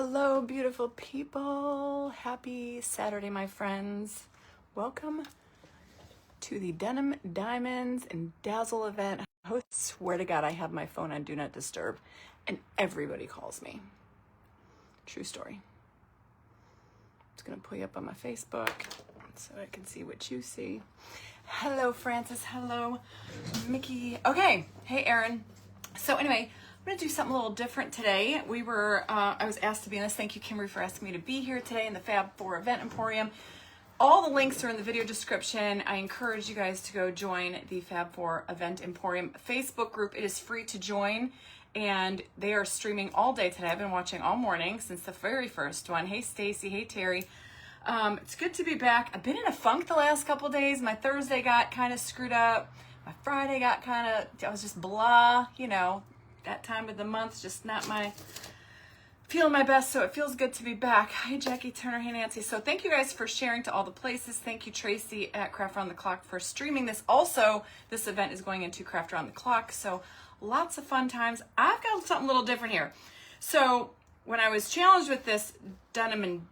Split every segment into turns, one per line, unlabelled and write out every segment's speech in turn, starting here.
Hello, beautiful people. Happy Saturday, my friends. Welcome to the Denim, Diamonds, and Dazzle event. I swear to God, I have my phone on Do Not Disturb, and everybody calls me. True story. Just gonna put you up on my Facebook so I can see what you see. Hello, Francis. Hello, Mickey. Okay. Hey, Erin. So anyway, I'm going to do something a little different today. I was asked to be in this. Thank you, Kimberly, for asking me to be here today in the Fab4 Event Emporium. All the links are in the video description. I encourage you guys to go join the Fab4 Event Emporium Facebook group. It is free to join, and they are streaming all day today. I've been watching all morning since the very first one. Hey, Stacy. Hey, Terry. It's good to be back. I've been in a funk the last couple days. My Thursday got kind of screwed up. My Friday got I was just blah, you know. That time of the month, just not feeling my best, so it feels good to be back. Hi, Jackie Turner. Hey, Nancy. So thank you guys for sharing to all the places. Thank you, Tracy at Craft Around the Clock, for streaming this. Also, this event is going into Craft Around the Clock, so lots of fun times. I've got something a little different here. So when I was challenged with this Denim and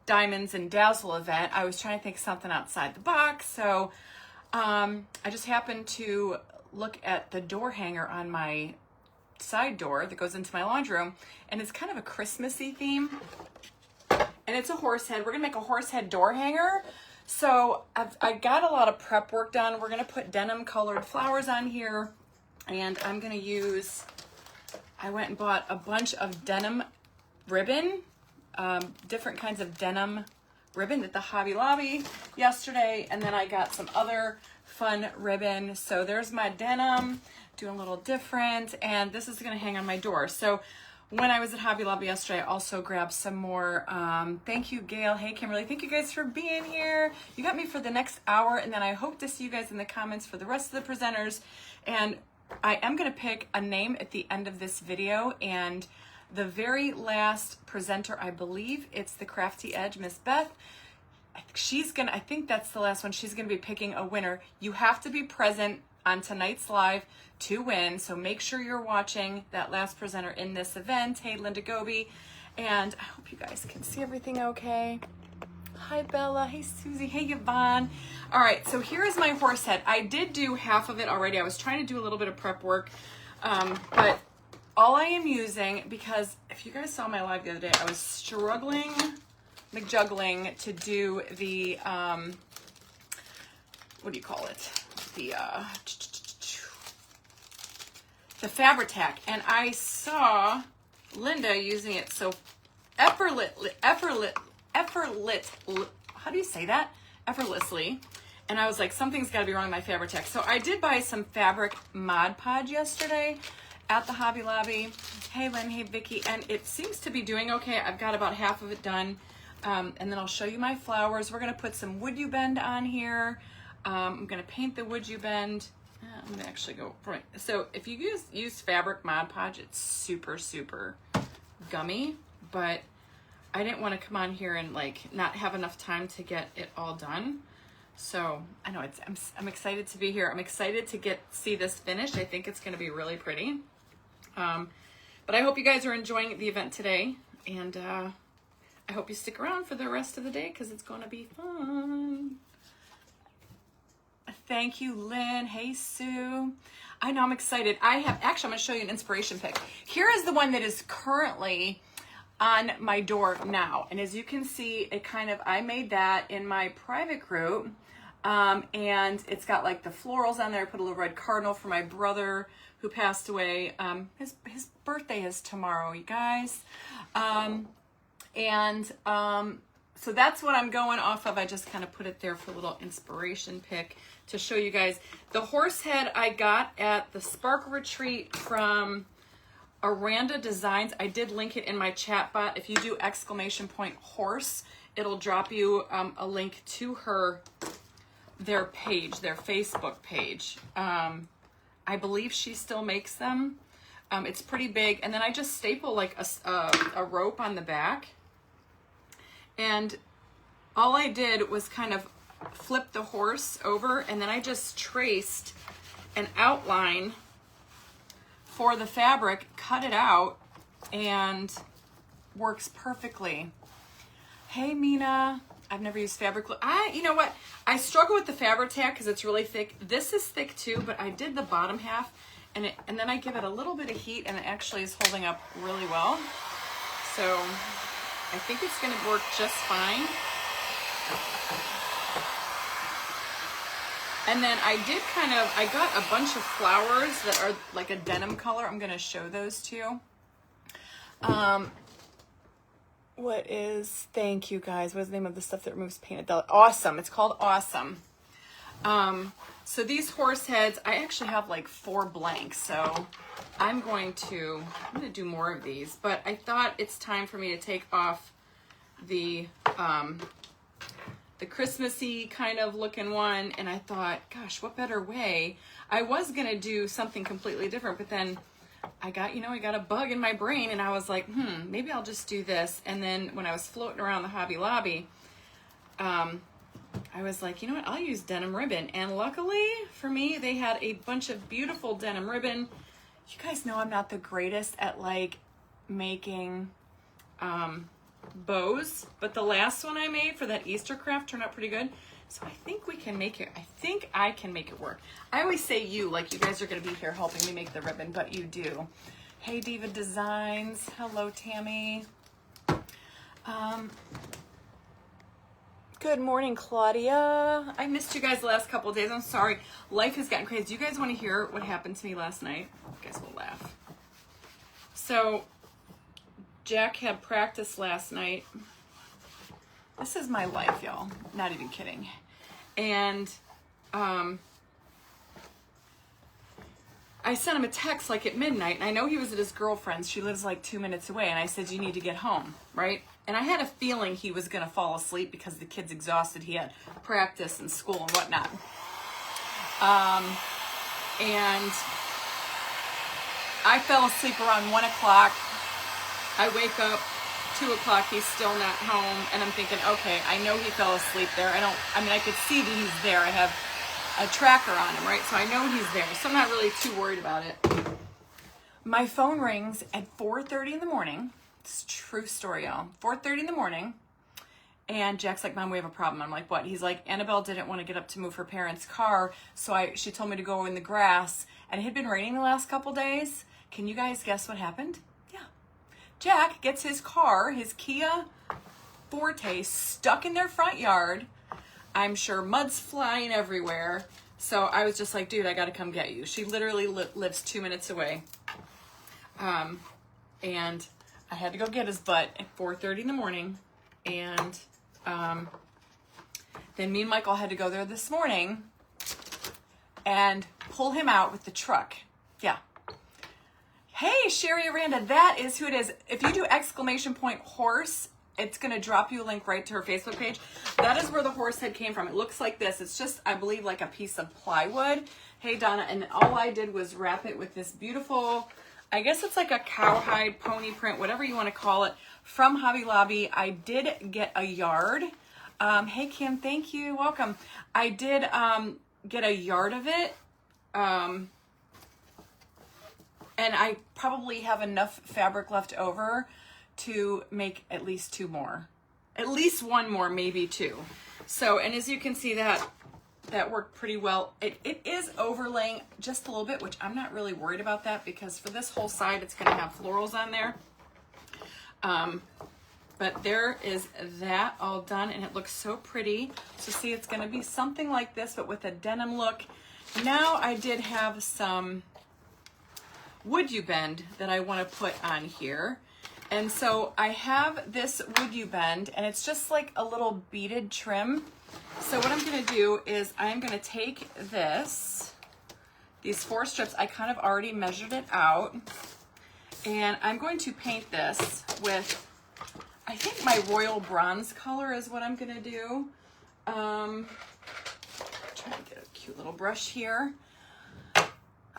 Diamonds and Dazzle event, I was trying to think of something outside the box. So I just happened to look at the door hanger on my side door that goes into my laundry room, and it's kind of a Christmassy theme, and it's a horse head. We're gonna make a horse head door hanger. So I got a lot of prep work done. We're gonna put denim colored flowers on here, and I'm gonna use, I went and bought a bunch of denim ribbon, different kinds of denim ribbon at the Hobby Lobby yesterday, and then I got some other fun ribbon. So there's my denim, doing a little different, and this is going to hang on my door. So when I was at Hobby Lobby yesterday, I also grabbed some more. Thank you, Gail. Hey, Kimberly. Thank you guys for being here. You got me for the next hour, and then I hope to see you guys in the comments for the rest of the presenters. And I am going to pick a name at the end of this video, and the very last presenter, I believe it's the Crafty Edge, Miss Beth. I think that's the last one. She's gonna be picking a winner. You have to be present on tonight's live to win, so make sure you're watching that last presenter in this event. Hey, Linda Goby, and I hope you guys can see everything okay. Hi, Bella. Hey, Susie. Hey, Yvonne. All right, so here is my horse head. I did do half of it already. I was trying to do a little bit of prep work, but all I am using, because if you guys saw my live the other day, I was struggling, McJuggling, to do the, what do you call it? The Fabri-Tac, and I saw Linda using it so effortlessly, how do you say that? Effortlessly. And I was like, something's got to be wrong with my Fabri-Tac. So I did buy some fabric Mod Podge yesterday at the Hobby Lobby. Hey, Lynn. Hey, Vicky. And it seems to be doing okay. I've got about half of it done. And then I'll show you my flowers. We're going to put some Would You Bend on here. I'm going to paint the Would You Bend. I'm going to actually go right. So if you use fabric Mod Podge, it's super, super gummy. But I didn't want to come on here and like not have enough time to get it all done. So I know I'm excited to be here. I'm excited to see this finished. I think it's going to be really pretty. But I hope you guys are enjoying the event today, and I hope you stick around for the rest of the day because it's going to be fun. Thank you, Lynn. Hey, Sue. I know, I'm excited. I'm going to show you an inspiration pic. Here is the one that is currently on my door now. And as you can see, I made that in my private group. And it's got like the florals on there. I put a little red cardinal for my brother who passed away. His birthday is tomorrow, you guys. So that's what I'm going off of. I just kind of put it there for a little inspiration pic to show you guys. The horse head I got at the Sparkle Retreat from Aranda Designs. I did link it in my chat bot. If you do !horse, it'll drop you a link to their page, their Facebook page. I believe she still makes them. It's pretty big. And then I just staple like a rope on the back. And all I did was kind of flip the horse over, and then I just traced an outline for the fabric, cut it out, and works perfectly. Hey, Mina. I've never used fabric glue. You know what? I struggle with the Fabri-Tac because it's really thick. This is thick too, but I did the bottom half, and then I give it a little bit of heat, and it actually is holding up really well. So I think it's going to work just fine. And then I got a bunch of flowers that are like a denim color. I'm going to show those to you. Thank you guys. What is the name of the stuff that removes paint? Awesome. It's called Awesome. So these horse heads, I actually have like 4 blanks. So I'm going to do more of these, but I thought it's time for me to take off the Christmassy kind of looking one. And I thought, gosh, what better way? I was going to do something completely different, but then I got a bug in my brain, and I was like, maybe I'll just do this. And then when I was floating around the Hobby Lobby, I was like, you know what, I'll use denim ribbon. And luckily for me, they had a bunch of beautiful denim ribbon. You guys know I'm not the greatest at like making bows, but the last one I made for that Easter craft turned out pretty good. So I think we can make it. I think I can make it work. I always say you, like you guys are going to be here helping me make the ribbon, but you do. Hey, Diva Designs. Hello, Tammy. Good morning, Claudia. I missed you guys the last couple of days. I'm sorry. Life has gotten crazy. Do you guys want to hear what happened to me last night? You guys will laugh. So Jack had practice last night. This is my life, y'all. Not even kidding. And I sent him a text like at midnight, and I know he was at his girlfriend's. She lives like 2 minutes away, and I said, you need to get home, right? And I had a feeling he was going to fall asleep because the kid's exhausted. He had practice and school and whatnot. And I fell asleep around 1 o'clock. I wake up 2 o'clock, he's still not home, and I'm thinking, okay, I know he fell asleep there. I could see that he's there. I have a tracker on him, right? So I know he's there. So I'm not really too worried about it. My phone rings at 4:30 in the morning. It's a true story, y'all. 4:30 in the morning. And Jack's like, Mom, we have a problem. I'm like, what? He's like, Annabelle didn't want to get up to move her parents' car, so she told me to go in the grass. And it had been raining the last couple days. Can you guys guess what happened? Jack gets his car, his Kia Forte, stuck in their front yard. I'm sure mud's flying everywhere. So I was just like, dude, I got to come get you. She literally lives 2 minutes away. And I had to go get his butt at 4:30 in the morning. And then me and Michael had to go there this morning and pull him out with the truck. Yeah. Hey, Sherry Aranda, that is who it is. If you do !horse, it's going to drop you a link right to her Facebook page. That is where the horse head came from. It looks like this. It's just, I believe, like a piece of plywood. Hey, Donna, and all I did was wrap it with this beautiful, I guess it's like a cowhide pony print, whatever you want to call it, from Hobby Lobby. I did get a yard. Hey, Kim, thank you. Welcome. I did get a yard of it. And I probably have enough fabric left over to make at least 2 more. At least 1 more, maybe 2. So, and as you can see, that worked pretty well. It is overlaying just a little bit, which I'm not really worried about that because for this whole side, it's going to have florals on there. But there is that all done, and it looks so pretty. So see, it's going to be something like this, but with a denim look. Now I did have some wood you bend that I want to put on here. And so I have this wood you bend, and it's just like a little beaded trim. So what I'm going to do is I'm going to take these 4 strips. I kind of already measured it out, and I'm going to paint this with, I think my royal bronze color is what I'm going to do. Trying to get a cute little brush here.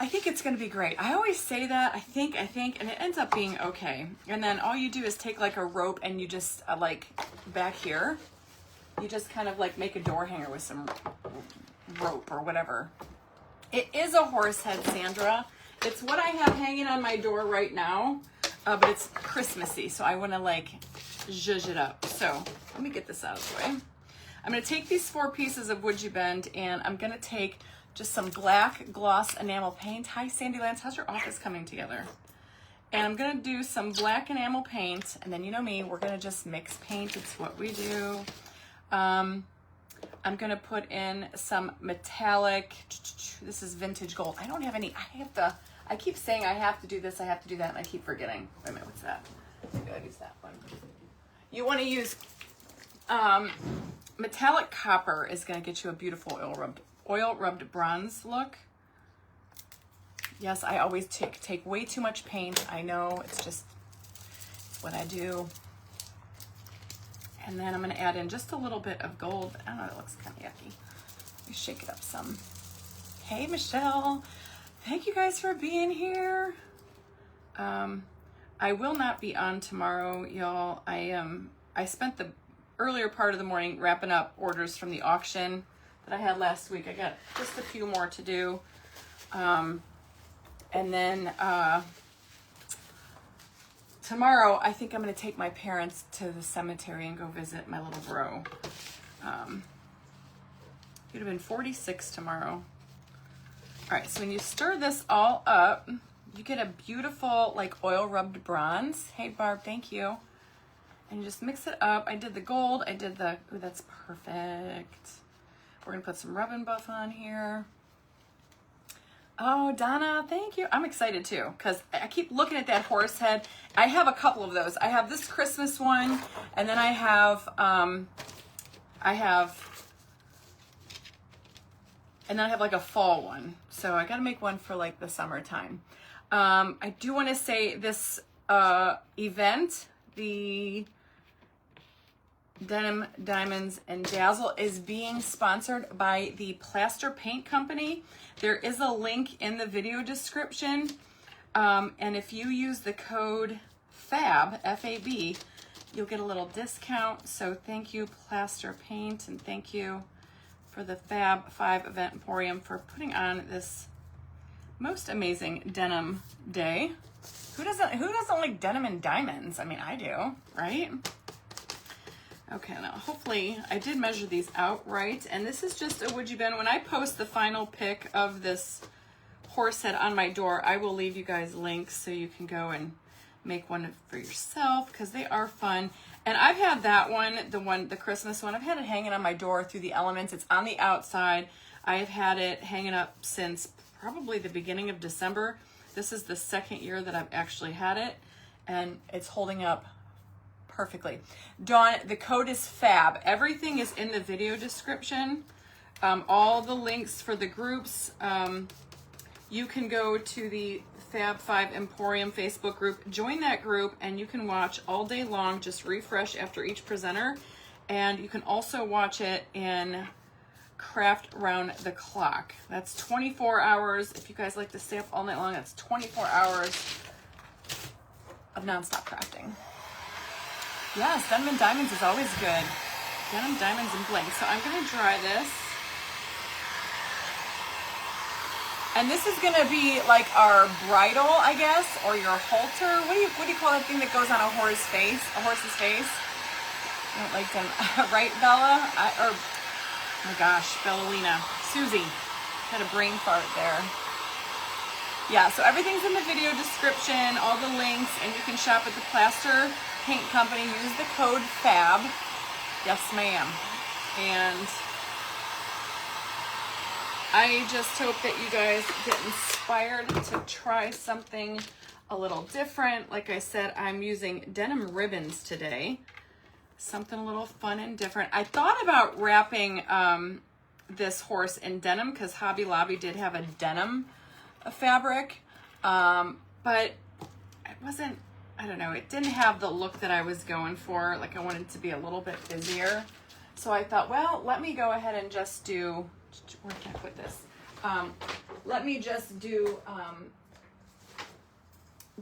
I think it's going to be great. I always say that, I think, and it ends up being okay. And then all you do is take like a rope and you just like back here, you just kind of like make a door hanger with some rope or whatever. It is a horse head, Sandra. It's what I have hanging on my door right now. but it's Christmassy, so I want to like zhuzh it up. So let me get this out of the way. I'm going to take these 4 pieces of Would You Bend, and I'm going to take just some black gloss enamel paint. Hi, Sandy Lance. How's your office coming together? And I'm going to do some black enamel paint, and then you know me, we're going to just mix paint. It's what we do. I'm going to put in some metallic. This is vintage gold. I don't have any. I keep saying I have to do this, I have to do that, and I keep forgetting. Wait a minute, what's that? Maybe I'll use that one. You want to use metallic copper is going to get you a beautiful oil rubbed bronze look. Yes, I always take way too much paint. I know, it's what I do. And then I'm going to add in just a little bit of gold. I don't know, it looks kind of yucky. Let me shake it up some. Hey, Michelle. Thank you guys for being here. I will not be on tomorrow, y'all. I spent the earlier part of the morning wrapping up orders from the auction that I had last week. I got just a few more to do. And then tomorrow, I think I'm going to take my parents to the cemetery and go visit my little bro. He'd have been 46 tomorrow. All right, so when you stir this all up, you get a beautiful like oil rubbed bronze. Hey Barb, thank you. And you just mix it up. I did the gold, I did the, ooh, that's perfect. We're gonna put some rub and buff on here. Oh, Donna, thank you. I'm excited too, because I keep looking at that horse head. I have a couple of those. I have this Christmas one, and then I have like a fall one. So I gotta make one for like the summertime. I do wanna say this event, the Denim, Diamonds, and Dazzle is being sponsored by the Plaster Paint Company. There is a link in the video description. And if you use the code FAB, F-A-B, you'll get a little discount. So thank you, Plaster Paint, and thank you for the Fab4 Event Emporium for putting on this most amazing denim day. Who doesn't like denim and diamonds? I mean, I do, right? Okay, now hopefully I did measure these out right. And this is just a Would You Bend. When I post the final pic of this horse head on my door, I will leave you guys links so you can go and make one for yourself because they are fun. And I've had that one, the Christmas one, I've had it hanging on my door through the elements. It's on the outside. I've had it hanging up since probably the beginning of December. This is the second year that I've actually had it, and it's holding up perfectly. Dawn, the code is FAB. Everything is in the video description. All the links for the groups. You can go to the Fab4 Emporium Facebook group, join that group, and you can watch all day long, just refresh after each presenter. And you can also watch it in craft round the clock. That's 24 hours. If you guys like to stay up all night long, that's 24 hours of nonstop crafting. Yes, Denim and Diamonds is always good. Denim, Diamonds, and Bling. So I'm going to dry this. And this is going to be like our bridle, I guess, or your halter. What do you call that thing that goes on a horse's face? A horse's face? I don't like them. Right, Bella? Oh my gosh, Bellina. Susie. Had a brain fart there. Yeah, so everything's in the video description, all the links, and you can shop at the Plaster Paint Company. Use the code FAB. Yes, ma'am. And I just hope that you guys get inspired to try something a little different. Like I said, I'm using denim ribbons today. Something a little fun and different. I thought about wrapping this horse in denim because Hobby Lobby did have a denim fabric, but it wasn't, I don't know, it didn't have the look that I was going for. Like I wanted it to be a little bit busier. So I thought, well, let me go ahead and just do, where can I put this? Let me just do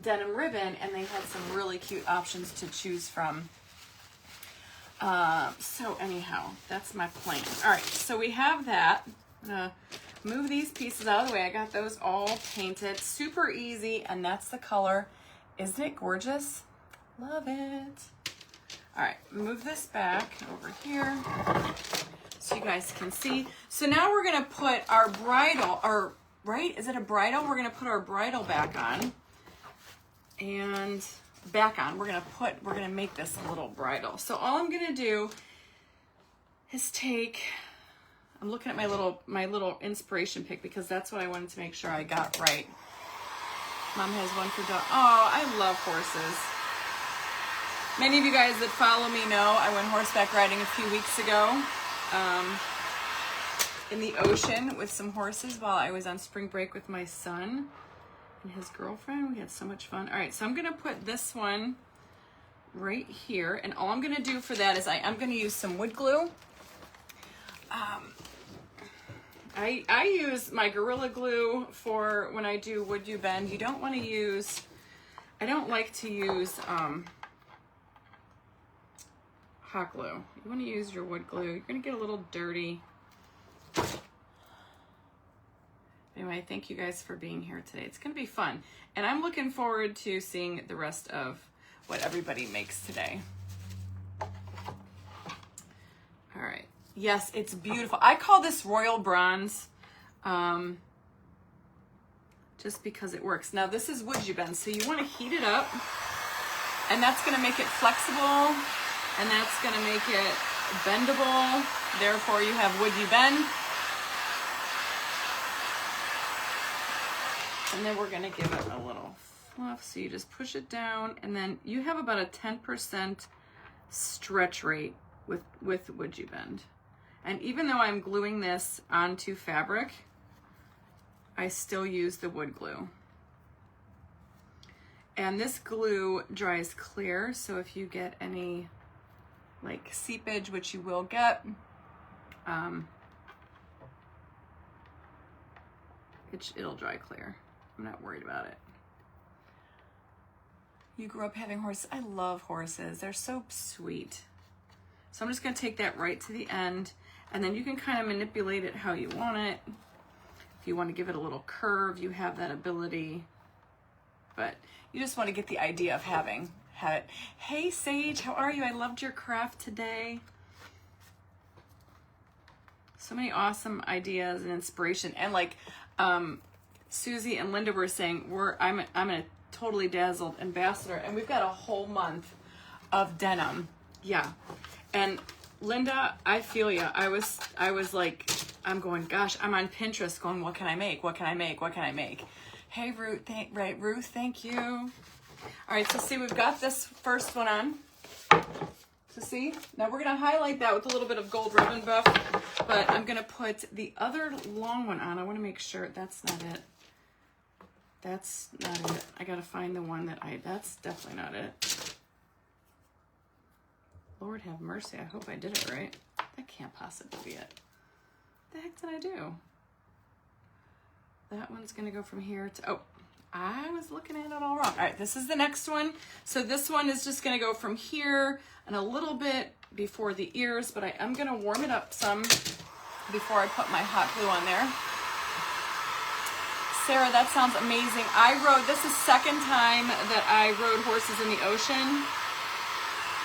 denim ribbon, and they had some really cute options to choose from. So anyhow, that's my plan. All right, so we have that. I'm gonna move these pieces out of the way. I got those all painted, super easy, and that's the color Isn't it gorgeous? Love it. All right, move this back over here so you guys can see. So now we're gonna put our bridle, right? Is it a bridle? We're gonna put our bridle back on. And back on, we're gonna make this a little bridle. So all I'm gonna do is I'm looking at my little inspiration pick because that's what I wanted to make sure I got right. Mom has one for dog. Oh, I love horses. Many of you guys that follow me know I went horseback riding a few weeks ago in the ocean with some horses while I was on spring break with my son and his girlfriend. We had so much fun. All right, so I'm gonna put this one right here, and all I'm gonna do for that is I'm gonna use some wood glue. I use my Gorilla Glue for when I do Would You Bend. You don't want to use, I don't like to use hot glue. You want to use your wood glue. You're going to get a little dirty. Anyway, thank you guys for being here today. It's going to be fun. And I'm looking forward to seeing the rest of what everybody makes today. All right. Yes, it's beautiful. I call this Royal Bronze just because it works. Now this is Would You Bend, so you want to heat it up, and that's going to make it flexible, and that's going to make it bendable. Therefore, you have Would You Bend. And then we're going to give it a little fluff. So you just push it down, and then you have about a 10% stretch rate with Would You Bend. And even though I'm gluing this onto fabric, I still use the wood glue. And this glue dries clear, so if you get any like seepage, which you will get, it'll dry clear. I'm not worried about it. You grew up having horses. I love horses. They're so sweet. So I'm just going to take that right to the end, and then you can kind of manipulate it how you want it. If you want to give it a little curve, you have that ability. But you just want to get the idea of have it. Hey Sage, how are you? I loved your craft today. So many awesome ideas and inspiration. And like Susie and Linda were saying, I'm a totally Dazzled ambassador, and we've got a whole month of denim. Yeah. And Linda, I feel you. I was like, I'm going, gosh, I'm on Pinterest going, what can I make? What can I make? What can I make? Hey, Ruth, Ruth, thank you. All right, so see, we've got this first one on. So see, now we're going to highlight that with a little bit of gold ribbon buff, but I'm going to put the other long one on. I want to make sure that's not it. That's not it. I got to find the one that's definitely not it. Lord have mercy. I hope I did it right. That can't possibly be it. What the heck did I do? That one's going to go from here to, oh, I was looking at it all wrong. All right, this is the next one. So this one is just going to go from here and a little bit before the ears, but I am going to warm it up some before I put my hot glue on there. Sarah, that sounds amazing. This is second time that I rode horses in the ocean.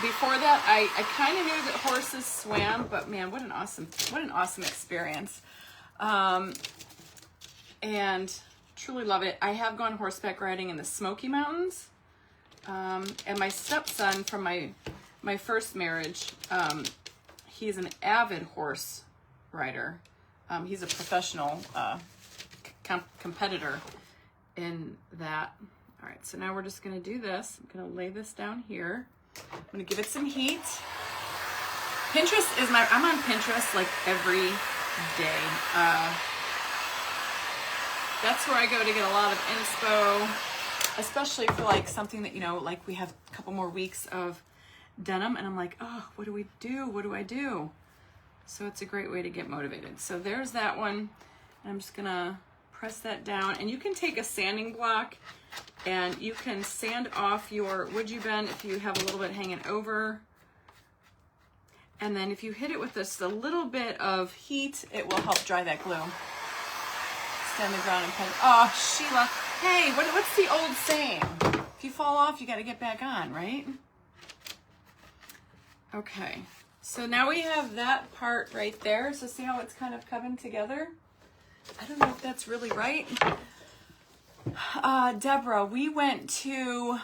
Before that, I kind of knew that horses swam, but man, what an awesome experience. And truly love it. I have gone horseback riding in the Smoky Mountains. And my stepson from my first marriage, he's an avid horse rider. He's a professional competitor in that. All right, so now we're just gonna do this. I'm gonna lay this down here. I'm gonna give it some heat. Pinterest is I'm on Pinterest like every day. That's where I go to get a lot of inspo, especially for like something that, like we have a couple more weeks of denim, and I'm like, oh, what do we do? What do I do? So it's a great way to get motivated. So there's that one. I'm just gonna press that down, and you can take a sanding block and you can sand off your Would You Bend if you have a little bit hanging over. And then if you hit it with just a little bit of heat, it will help dry that glue. Stand the ground and pen. Oh, Sheila. Hey, what's the old saying? If you fall off, you got to get back on, right? Okay, so now we have that part right there. So see how it's kind of coming together? I don't know if that's really right. Deborah, we went to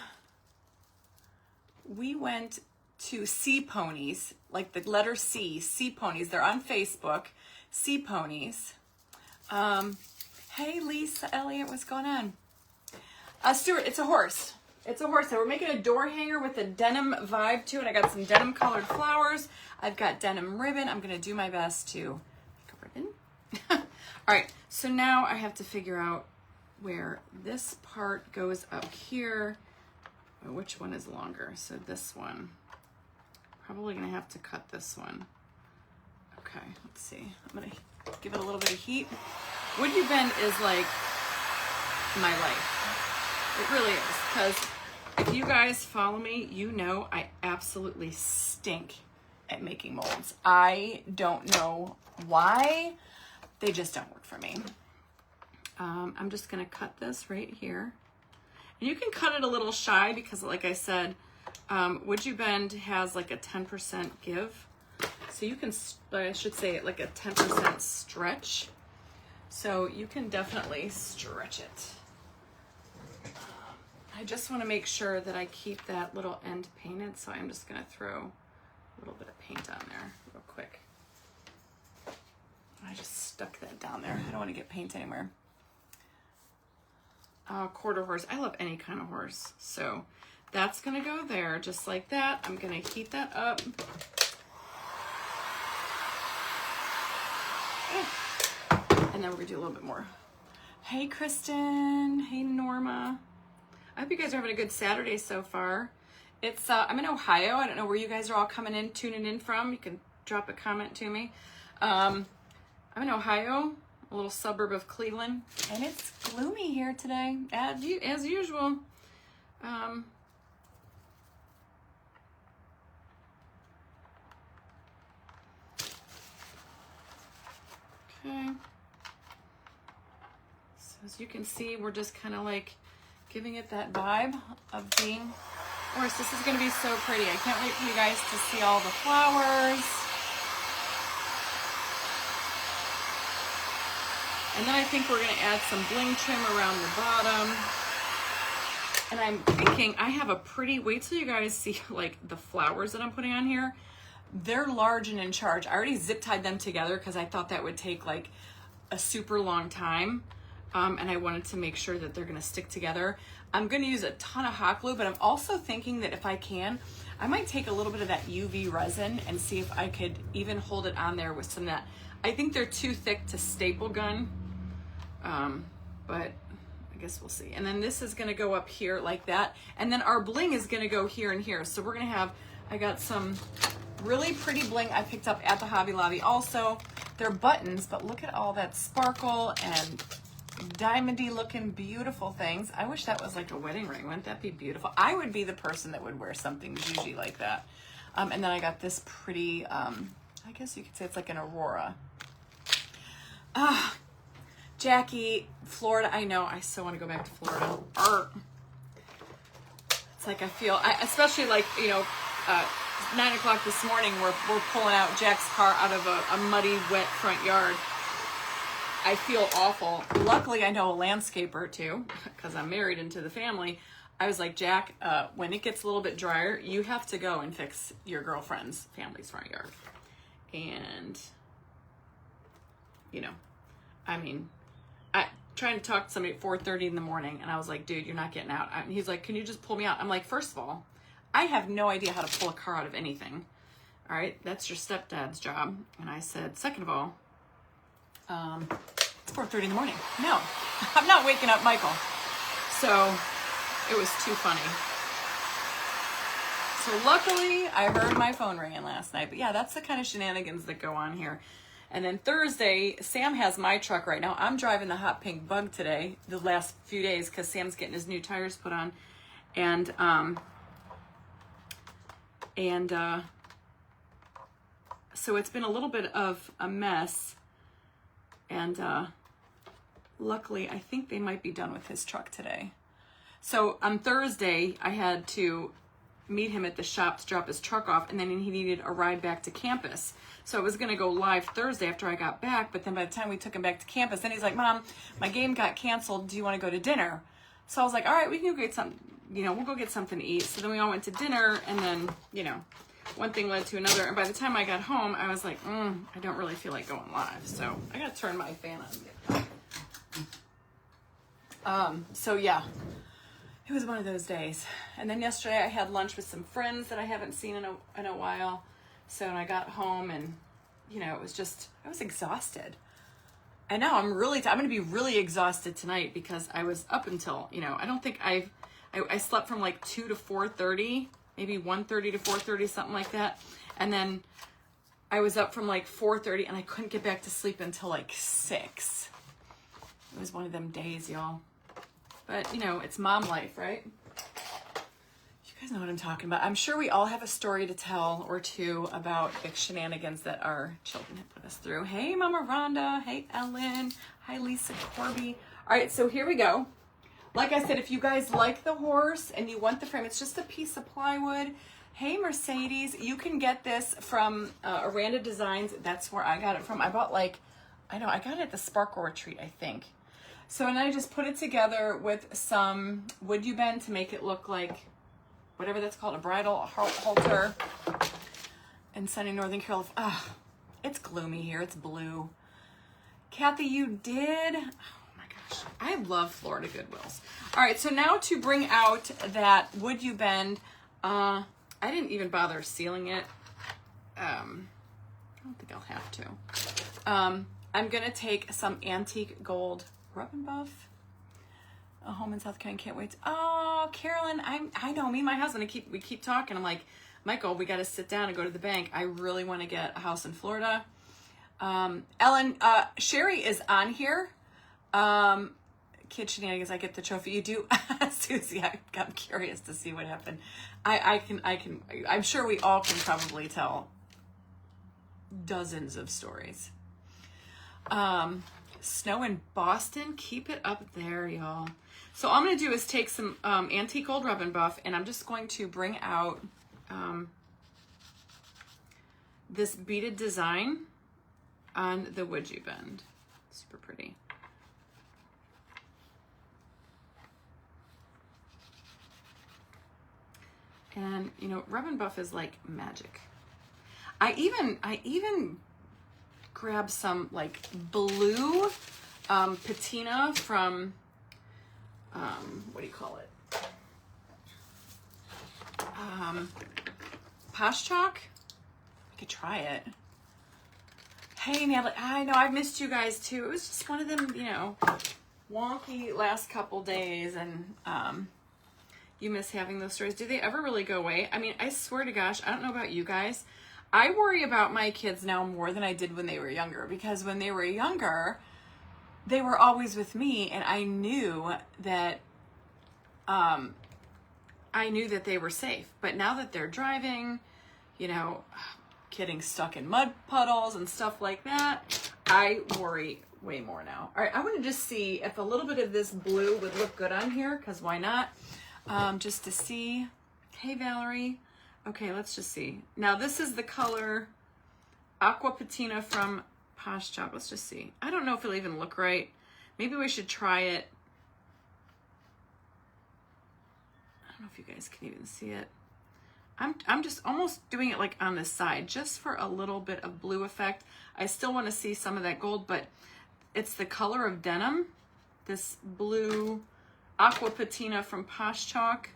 Sea Ponies, like the letter C, Sea Ponies. They're on Facebook, Sea Ponies. Hey, Lisa Elliott, what's going on? Stuart, it's a horse. It's a horse. So we're making a door hanger with a denim vibe to it. I got some denim colored flowers. I've got denim ribbon. I'm going to do my best to make a ribbon. All right, so now I have to figure out where this part goes up here. Which one is longer? So this one. Probably going to have to cut this one. Okay, let's see. I'm going to give it a little bit of heat. Would You Bend is like my life. It really is, because if you guys follow me, you know I absolutely stink at making molds. I don't know why. They just don't work for me. I'm just going to cut this right here. And you can cut it a little shy because, like I said, Would You Bend has like a 10% give. So you can, I should say, like a 10% stretch. So you can definitely stretch it. I just want to make sure that I keep that little end painted, so I'm just going to throw a little bit of paint on there real quick. I just stuck that down there. I don't want to get paint anywhere. Quarter horse. I love any kind of horse. So that's going to go there just like that. I'm going to heat that up. And then we're going to do a little bit more. Hey, Kristen. Hey, Norma. I hope you guys are having a good Saturday so far. It's I'm in Ohio. I don't know where you guys are all tuning in from. You can drop a comment to me. I'm in Ohio, a little suburb of Cleveland, and it's gloomy here today, as usual. Okay. So as you can see, we're just kind of like giving it that vibe of being horse. This is going to be so pretty. I can't wait for you guys to see all the flowers. And then I think we're going to add some bling trim around the bottom. And I'm thinking I have a pretty, wait till you guys see like the flowers that I'm putting on here. They're large and in charge. I already zip tied them together because I thought that would take like a super long time. And I wanted to make sure that they're going to stick together. I'm going to use a ton of hot glue, but I'm also thinking that if I can, I might take a little bit of that UV resin and see if I could even hold it on there with some of that. I think they're too thick to staple gun, but I guess we'll see. And then this is going to go up here like that. And then our bling is going to go here and here. So we're going to have, I got some really pretty bling I picked up at the Hobby Lobby also. They're buttons, but look at all that sparkle and diamondy looking beautiful things. I wish that was like a wedding ring. Wouldn't that be beautiful? I would be the person that would wear something bougie like that. And then I got this pretty, I guess you could say it's like an aurora. Jackie, Florida. I know, I so want to go back to Florida. It's like I feel, especially like, you know, 9 o'clock this morning, we're pulling out Jack's car out of a muddy, wet front yard. I feel awful. Luckily, I know a landscaper too, because I'm married into the family. I was like, Jack, when it gets a little bit drier, you have to go and fix your girlfriend's family's front yard. And, you know, I mean, I trying to talk to somebody at 4:30 in the morning, and I was like, dude, you're not getting out. And he's like, can you just pull me out? I'm like, first of all, I have no idea how to pull a car out of anything. All right, that's your stepdad's job. And I said, second of all, it's 4:30 in the morning. No, I'm not waking up Michael. So it was too funny. So luckily I heard my phone ringing last night. But yeah, that's the kind of shenanigans that go on here. And then Thursday, Sam has my truck right now. I'm driving the hot pink bug today, the last few days, because Sam's getting his new tires put on. And so it's been a little bit of a mess. And luckily, I think they might be done with his truck today. So on Thursday, I had to meet him at the shop to drop his truck off, and then he needed a ride back to campus. So it was going to go live Thursday after I got back, but then by the time we took him back to campus, then he's like, Mom, my game got canceled. Do you want to go to dinner? So I was like, all right, we can go get something, we'll go get something to eat. So then we all went to dinner, and then, one thing led to another. And by the time I got home, I was like, I don't really feel like going live. So I got to turn my fan on. So yeah, it was one of those days. And then yesterday I had lunch with some friends that I haven't seen in a while. So when I got home and, it was just, I was exhausted. And now I'm going to be really exhausted tonight because I was up until, I don't think I slept from like 2 to 4:30, maybe 1:30 to 4:30, something like that. And then I was up from like 4:30 and I couldn't get back to sleep until like 6. It was one of them days, y'all. But, it's mom life, right? You guys know what I'm talking about. I'm sure we all have a story to tell or two about the shenanigans that our children have put us through. Hey, Mama Rhonda. Hey, Ellen. Hi, Lisa Corby. All right, so here we go. Like I said, if you guys like the horse and you want the frame, it's just a piece of plywood. Hey, Mercedes, you can get this from Aranda Designs. That's where I got it from. I got it at the Sparkle Retreat, I think. So, and I just put it together with some wood you bend to make it look like whatever that's called, a bridal halter. And sunny Northern California. It's gloomy here. It's blue. Kathy, you did. Oh my gosh. I love Florida Goodwills. All right. So now to bring out that wood you bend, I didn't even bother sealing it. I don't think I'll have to. I'm going to take some antique gold rub and buff. A home in South Carolina, can't wait. Oh, Carolyn, I know. Me and my husband, we keep talking. I'm like, Michael, we got to sit down and go to the bank. I really want to get a house in Florida. Ellen, Sherry is on here. Kid shenanigans, I get the trophy. You do, Susie. I'm curious to see what happened. I'm sure we all can probably tell dozens of stories. Snow in Boston, keep it up there, y'all. So all I'm going to do is take some antique gold rub and buff, and I'm just going to bring out this beaded design on the wood you bend. Super pretty. And rub and buff is like magic. I even grab some like blue patina from what do you call it? Posh Chalk. I could try it. Hey, Natalie, I know I've missed you guys too. It was just one of them, wonky last couple days, and you miss having those stories. Do they ever really go away? I mean, I swear to gosh, I don't know about you guys. I worry about my kids now more than I did when they were younger, because when they were younger, they were always with me, and I knew that they were safe. But now that they're driving, getting stuck in mud puddles and stuff like that, I worry way more now. All right, I want to just see if a little bit of this blue would look good on here, because why not? Just to see. Hey, Valerie. Okay, let's just see. Now, this is the color Aqua Patina from Posh Chalk. Let's just see. I don't know if it'll even look right. Maybe we should try it. I don't know if you guys can even see it. I'm just almost doing it like on the side, just for a little bit of blue effect. I still want to see some of that gold, but it's the color of denim. This blue Aqua Patina from Posh Chalk.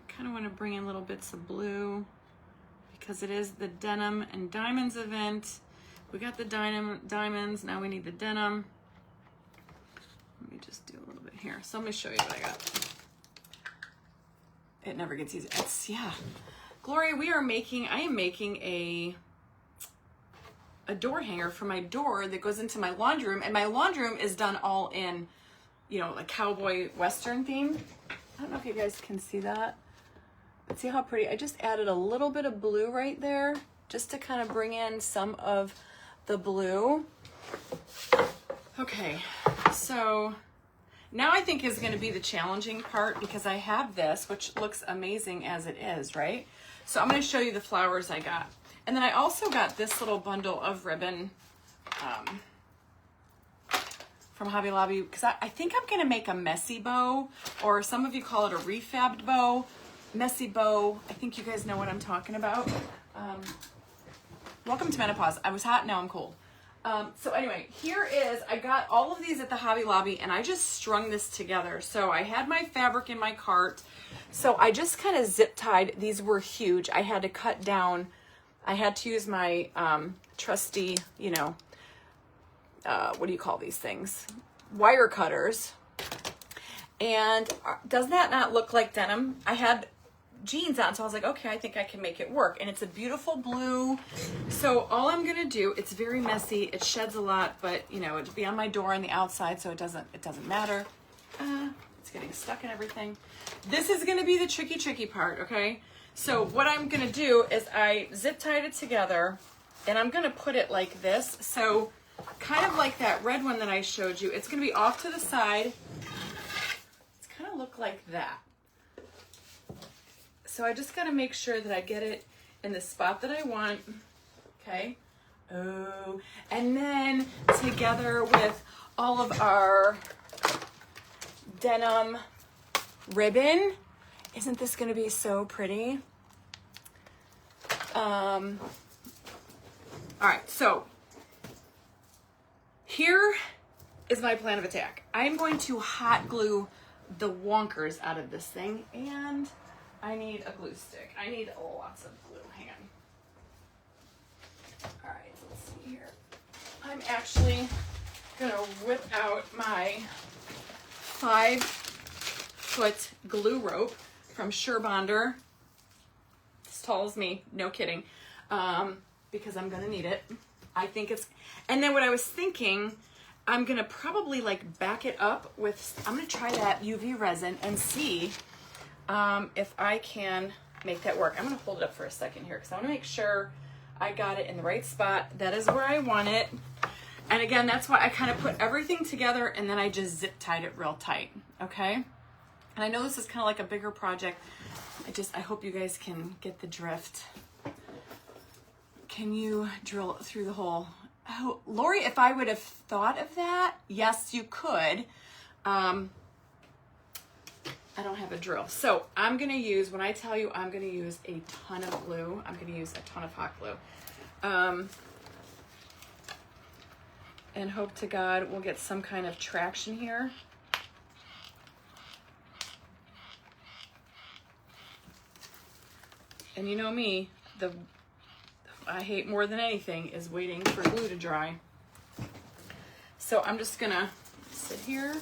Kind of want to bring in little bits of blue because it is the Denim and Diamonds event. We got the diamonds, now we need the denim. Let me just do a little bit here. So let me show you what I got. It never gets easy. Yeah. Gloria, I am making a door hanger for my door that goes into my laundry room, and my laundry room is done all in, a cowboy western theme. I don't know if you guys can see that. But see how pretty? I just added a little bit of blue right there just to kind of bring in some of the blue. Okay, So now I think is going to be the challenging part, because I have this, which looks amazing as it is, right? So I'm going to show you the flowers I got. And then I also got this little bundle of ribbon from Hobby Lobby, because I think I'm going to make a messy bow, or some of you call it a refabbed bow. Messy bow, I think you guys know what I'm talking about. Welcome to menopause. I was hot, now I'm cold. So anyway, here is, I got all of these at the Hobby Lobby, and I just strung this together. So I had my fabric in my cart, so I just kind of zip tied. These were huge. I had to cut down, I had to use my trusty, you know, what do you call these things? Wire cutters. And does that not look like denim? I had jeans on, so I was like, okay, I think I can make it work. And it's a beautiful blue. So all I'm gonna do, it's very messy, it sheds a lot, but you know, it'll be on my door on the outside, so it doesn't matter. It's getting stuck in everything. This is gonna be the tricky part, okay? So what I'm gonna do is I zip tied it together, and I'm gonna put it like this. So kind of like that red one that I showed you. It's gonna be off to the side. It's kind of look like that. So I just gotta make sure that I get it in the spot that I want. Okay. Oh, and then together with all of our denim ribbon, isn't this gonna be so pretty? All right, so here is my plan of attack. I'm going to hot glue the wonkers out of this thing, and I need a glue stick. I need lots of glue. Hang on. All right, let's see here. I'm actually gonna whip out my 5-foot glue rope from Surebonder. As tall as me, no kidding. Because I'm gonna need it. I think it's, and then what I was thinking, I'm gonna probably like back it up with, I'm gonna try that UV resin and see if I can make that work. I'm gonna hold it up for a second here, because I wanna make sure I got it in the right spot. That is where I want it. And again, that's why I kind of put everything together and then I just zip tied it real tight, okay? And I know this is kind of like a bigger project. I hope you guys can get the drift. Can you drill through the hole? Oh, Lori, if I would have thought of that, yes, you could. I don't have a drill. So I'm gonna use, when I tell you I'm gonna use a ton of glue, I'm gonna use a ton of hot glue. And hope to God we'll get some kind of traction here. And you know me, I hate more than anything is waiting for glue to dry. So I'm just gonna sit here.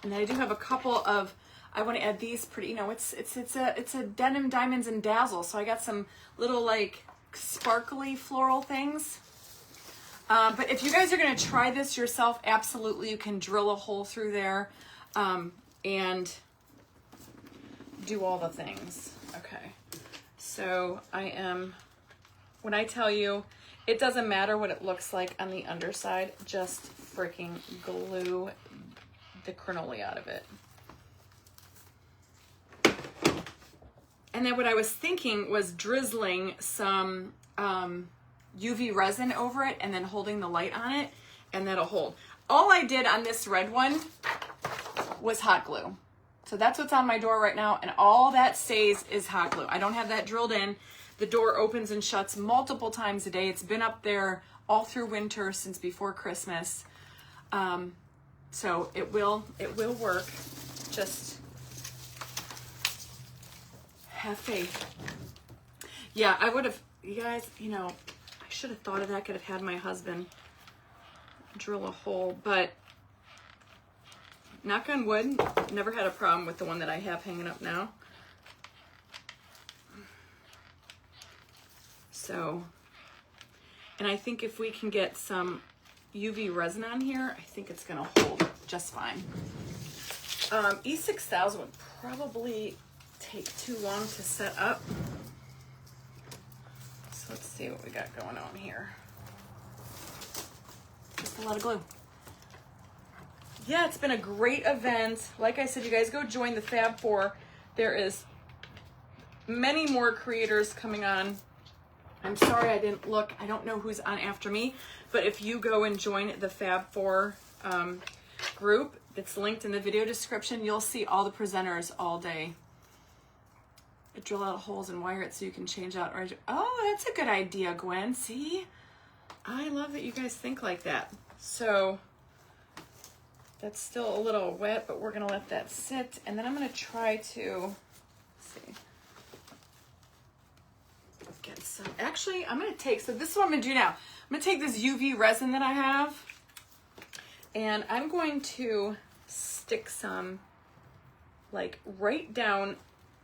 And then I do have a couple of, I want to add these pretty, you know, it's a Denim Diamonds and Dazzle. So I got some little like sparkly floral things. But if you guys are going to try this yourself, absolutely, you can drill a hole through there and do all the things. Okay. So I am, when I tell you, it doesn't matter what it looks like on the underside, just freaking glue the cannoli out of it. And then what I was thinking was drizzling some UV resin over it and then holding the light on it, and that'll hold. All I did on this red one was hot glue. So that's what's on my door right now, and all that stays is hot glue. I don't have that drilled in. The door opens and shuts multiple times a day. It's been up there all through winter since before Christmas. So it will work. Just have faith. Yeah, I would have, you guys, you know, I should have thought of that. Could have had my husband drill a hole, but knock on wood, never had a problem with the one that I have hanging up now. So, and I think if we can get some UV resin on here, I think it's gonna hold just fine. E6000 would probably take too long to set up. So let's see what we got going on here. Just a lot of glue. yeah, it's been a great event. Like I said, you guys go join the Fab4. There is many more creators coming on. I'm sorry I didn't look. I don't know who's on after me, but if you go and join the Fab4 group, it's linked in the video description, you'll see all the presenters all day. Drill out holes and wire it so you can change out. Oh, that's a good idea, Gwen. See? I love that you guys think like that. So that's still a little wet, but we're gonna let that sit. And then I'm gonna try to, see, get some, actually, I'm gonna take, so this is what I'm gonna do now. I'm gonna take this UV resin that I have, and I'm going to stick some, like, right down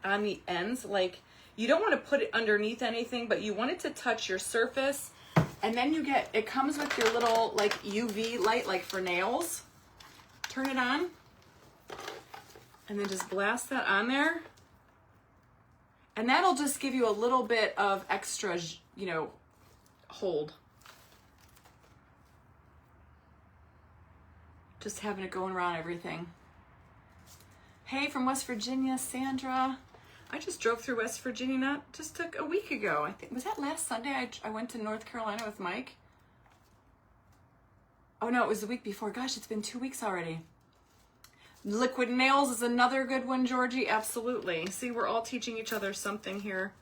on the ends. Like, you don't want to put it underneath anything, but you want it to touch your surface. And then you get, it comes with your little like UV light, like for nails. Turn it on and then just blast that on there. And that'll just give you a little bit of extra, you know, hold. Just having it going around everything. Hey, from West Virginia, Sandra. I just drove through West Virginia just a week ago. I think, was that last Sunday? I went to North Carolina with Mike. Oh no, it was the week before. Gosh, it's been 2 weeks already. Liquid nails is another good one, Georgie. Absolutely. See, we're all teaching each other something here.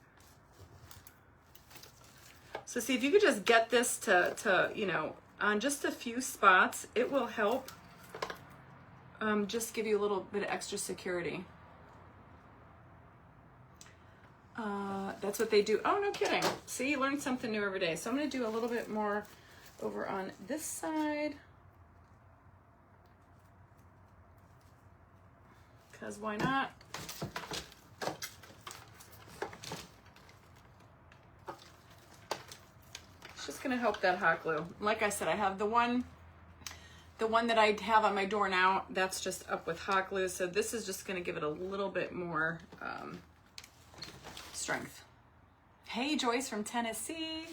So see, if you could just get this to you know, on just a few spots, it will help just give you a little bit of extra security. That's what they do. Oh, no kidding. See, you learn something new every day. So I'm going to do a little bit more over on this side. Because why not? It's just going to help that hot glue. Like I said, I have the one that I have on my door now, that's just up with hot glue. So this is just going to give it a little bit more strength. Hey, Joyce from Tennessee.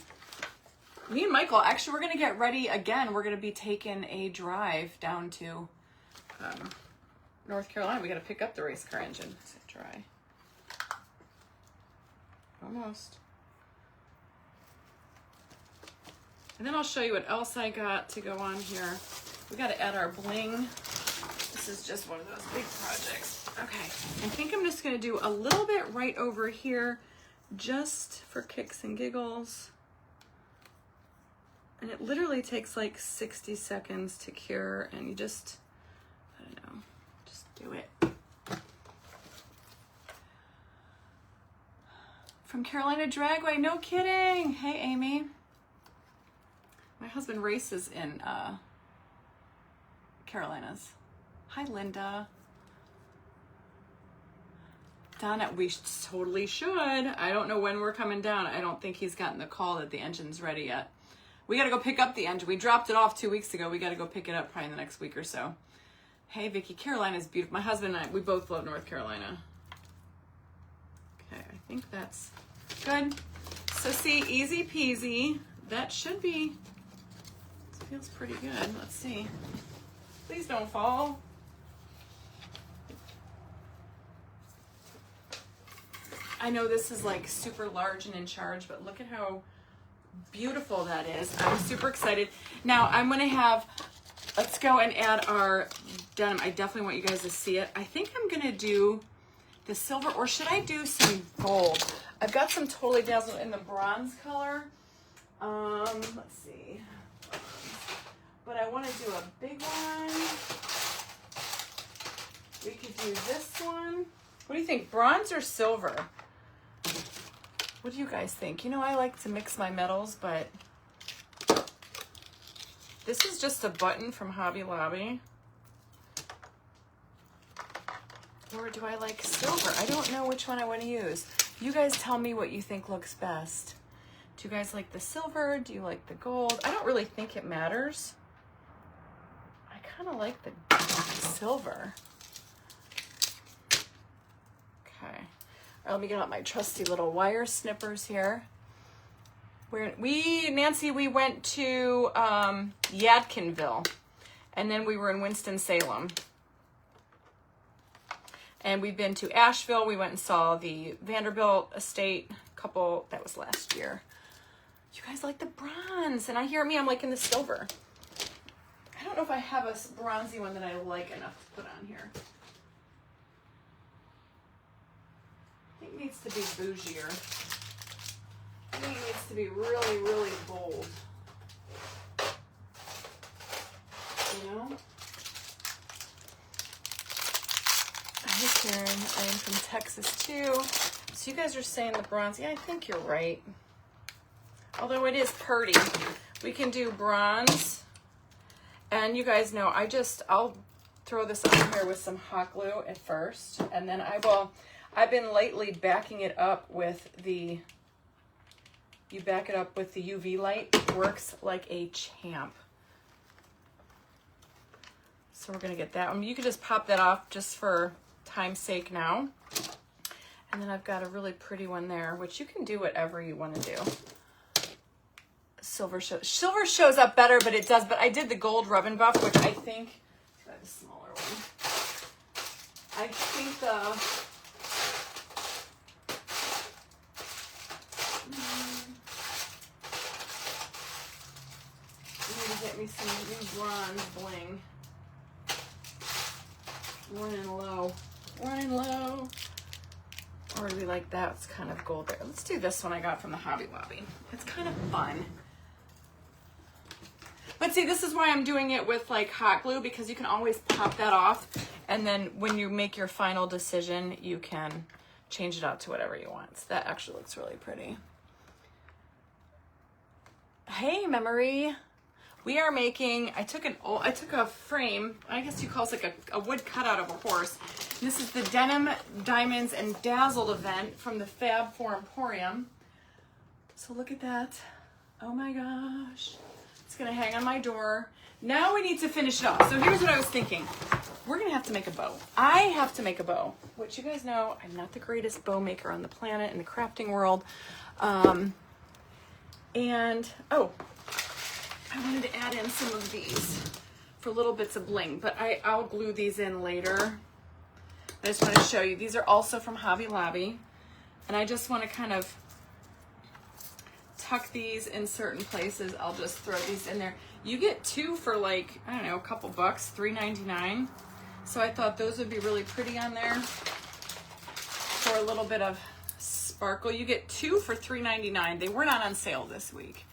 Me and Michael, actually, we're going to get ready again. We're going to be taking a drive down to North Carolina. We got to pick up the race car engine. Is it dry? Almost. And then I'll show you what else I got to go on here. We got to add our bling. This is just one of those big projects. Okay, I think I'm just going to do a little bit right over here just for kicks and giggles. And it literally takes like 60 seconds to cure, and you just, I don't know, just do it. From Carolina Dragway, no kidding. Hey, Amy. My husband races in Carolinas. Hi, Linda. Donna, we totally should. I don't know when we're coming down. I don't think he's gotten the call that the engine's ready yet. We got to go pick up the engine. We dropped it off 2 weeks ago. We got to go pick it up probably in the next week or so. Hey, Vicki, Carolina's beautiful. My husband and I, we both love North Carolina. Okay, I think that's good. So see, easy peasy. That should be, feels pretty good. Let's see. Please don't fall. I know this is like super large and in charge, but look at how beautiful that is. I'm super excited. Now I'm gonna have, let's go and add our denim. I definitely want you guys to see it. I think I'm gonna do the silver, or should I do some gold? I've got some Totally Dazzle in the bronze color. Let's see. But I want to do a big one. We could do this one. What do you think, bronze or silver? What do you guys think? You know, I like to mix my metals, but this is just a button from Hobby Lobby. Or do I like silver? I don't know which one I want to use. You guys tell me what you think looks best. Do you guys like the silver? Do you like the gold? I don't really think it matters. I kind of like the silver. Okay. All right, let me get out my trusty little wire snippers here. Nancy, we went to Yadkinville, And then we were in Winston-Salem. And we've been to Asheville. We went and saw the Vanderbilt estate couple. That was last year. You guys like the bronze. And I hear me, I'm liking the silver. I don't know if I have a bronzy one that I like enough to put on here. I think it needs to be bougier. I think it needs to be really, really bold. You know? Hi Karen, I am from Texas too. So you guys are saying the bronze. Yeah, I think you're right. Although it is pretty. We can do bronze. And you guys know, I'll throw this on here with some hot glue at first. And then I've been lately backing it up with you back it up with the UV light. It works like a champ. So we're gonna get that one. You can just pop that off just for time's sake now. And then I've got a really pretty one there, which you can do whatever you want to do. Silver shows up better, but it does. But I did the gold rub and buff, which I think, try the smaller one. I think I need to get me some new bronze bling. Running low. Running low. Or do we like that? It's kind of gold there. Let's do this one I got from the Hobby Lobby. It's kind of fun. But see, this is why I'm doing it with like hot glue, because you can always pop that off. And then when you make your final decision, you can change it out to whatever you want. So that actually looks really pretty. Hey, Memory. We are making, I took a frame, I guess you call it like a wood cutout of a horse. This is the Denim, Diamonds, and Dazzle event from the Fab4 Emporium. So look at that. Oh my gosh. It's gonna hang on my door. Now we need to finish it off. So here's what I was thinking. We're gonna have to make a bow. I have to make a bow, which you guys know I'm not the greatest bow maker on the planet in the crafting world. I wanted to add in some of these for little bits of bling, but I'll glue these in later. I just want to show you. These are also from Hobby Lobby, and I just want to kind of tuck these in certain places. I'll just throw these in there. You get two for like, I don't know, a couple bucks, $3.99. So I thought those would be really pretty on there for a little bit of sparkle. You get two for $3.99. They were not on sale this week,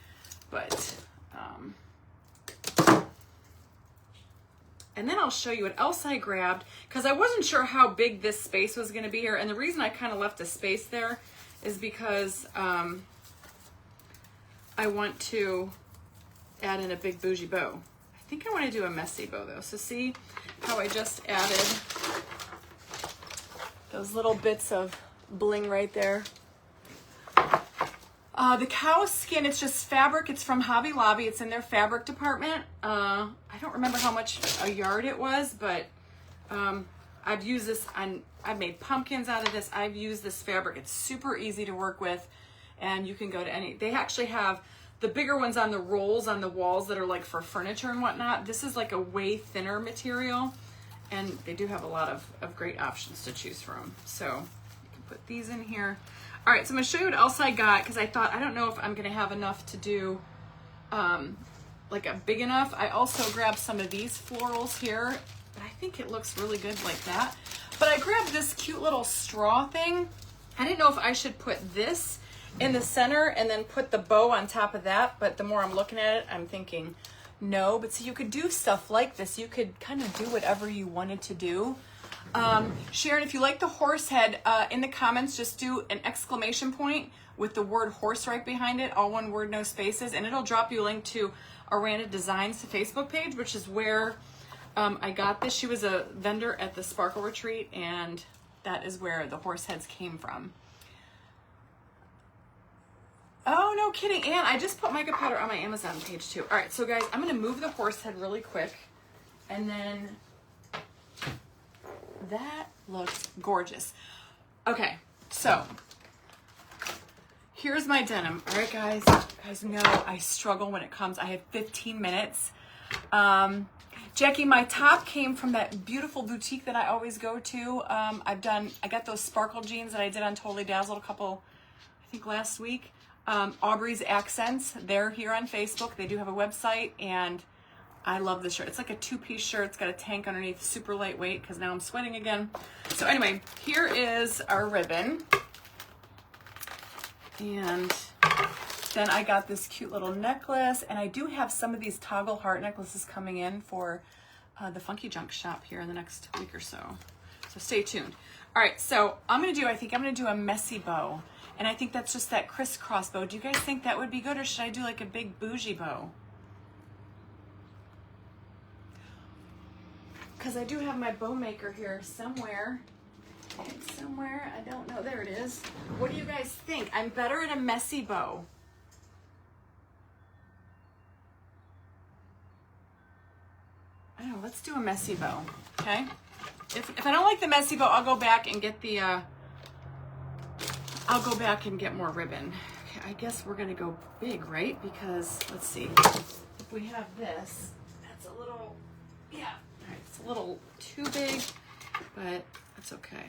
but and then I'll show you what else I grabbed, because I wasn't sure how big this space was going to be here. And the reason I kind of left a space there is because I want to add in a big bougie bow. I think I want to do a messy bow though. So see how I just added those little bits of bling right there. The cow skin, it's just fabric. It's from Hobby Lobby. It's in their fabric department. I don't remember how much a yard it was, but I've used this I've made pumpkins out of this. I've used this fabric. It's super easy to work with, and you can go to any. They actually have the bigger ones on the rolls on the walls that are like for furniture and whatnot. This is like a way thinner material, and they do have a lot of great options to choose from. So you can put these in here. All right, so I'm gonna show you what else I got, because I thought, I don't know if I'm gonna have enough to do like a big enough. I also grabbed some of these florals here, but I think it looks really good like that. But I grabbed this cute little straw thing. I didn't know if I should put this in the center and then put the bow on top of that, but the more I'm looking at it, I'm thinking no. But see, you could do stuff like this. You could kind of do whatever you wanted to do. Sharon, if you like the horse head, in the comments, just do an exclamation point with the word horse right behind it, all one word, no spaces, and it'll drop you a link to Aranda Designs Facebook page, which is where I got this. She was a vendor at the Sparkle Retreat, and that is where the horse heads came from. Oh, no kidding. And I just put mica powder on my Amazon page too. All right, so guys, I'm going to move the horse head really quick, and then that looks gorgeous. Okay, so here's my denim. All right, guys. You guys know I struggle when it comes. I have 15 minutes. Jackie, my top came from that beautiful boutique that I always go to. I got those sparkle jeans that I did on Totally Dazzled I think last week. Aubrey's Accents, they're here on Facebook. They do have a website, and I love this shirt. It's like a two-piece shirt. It's got a tank underneath, super lightweight, because now I'm sweating again. So anyway, here is our ribbon. And then I got this cute little necklace, and I do have some of these toggle heart necklaces coming in for the Funky Junque shop here in the next week or so. So stay tuned. All right, so I think I'm gonna do a messy bow. And I think that's just that crisscross bow. Do you guys think that would be good, or should I do like a big bougie bow? Because I do have my bow maker here somewhere. Somewhere, I don't know. There it is. What do you guys think? I'm better at a messy bow. I don't know, let's do a messy bow, okay? If I don't like the messy bow, I'll go back and get the, I'll go back and get more ribbon. Okay, I guess we're gonna go big, right? Because, let's see, if we have this, that's a little, yeah, all right, it's a little too big, but that's okay.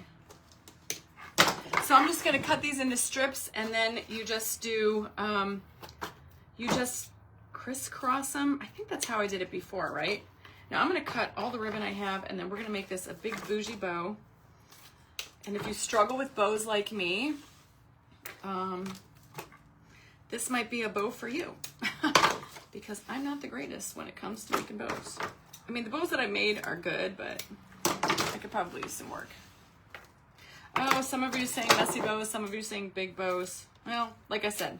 So I'm just gonna cut these into strips, and then you just do, you just crisscross them. I think that's how I did it before, right? Now I'm gonna cut all the ribbon I have, and then we're gonna make this a big bougie bow. And if you struggle with bows like me, this might be a bow for you because I'm not the greatest when it comes to making bows. I mean, the bows that I made are good, but I could probably use some work. Oh, some of you are saying messy bows, some of you are saying big bows. Well, like I said,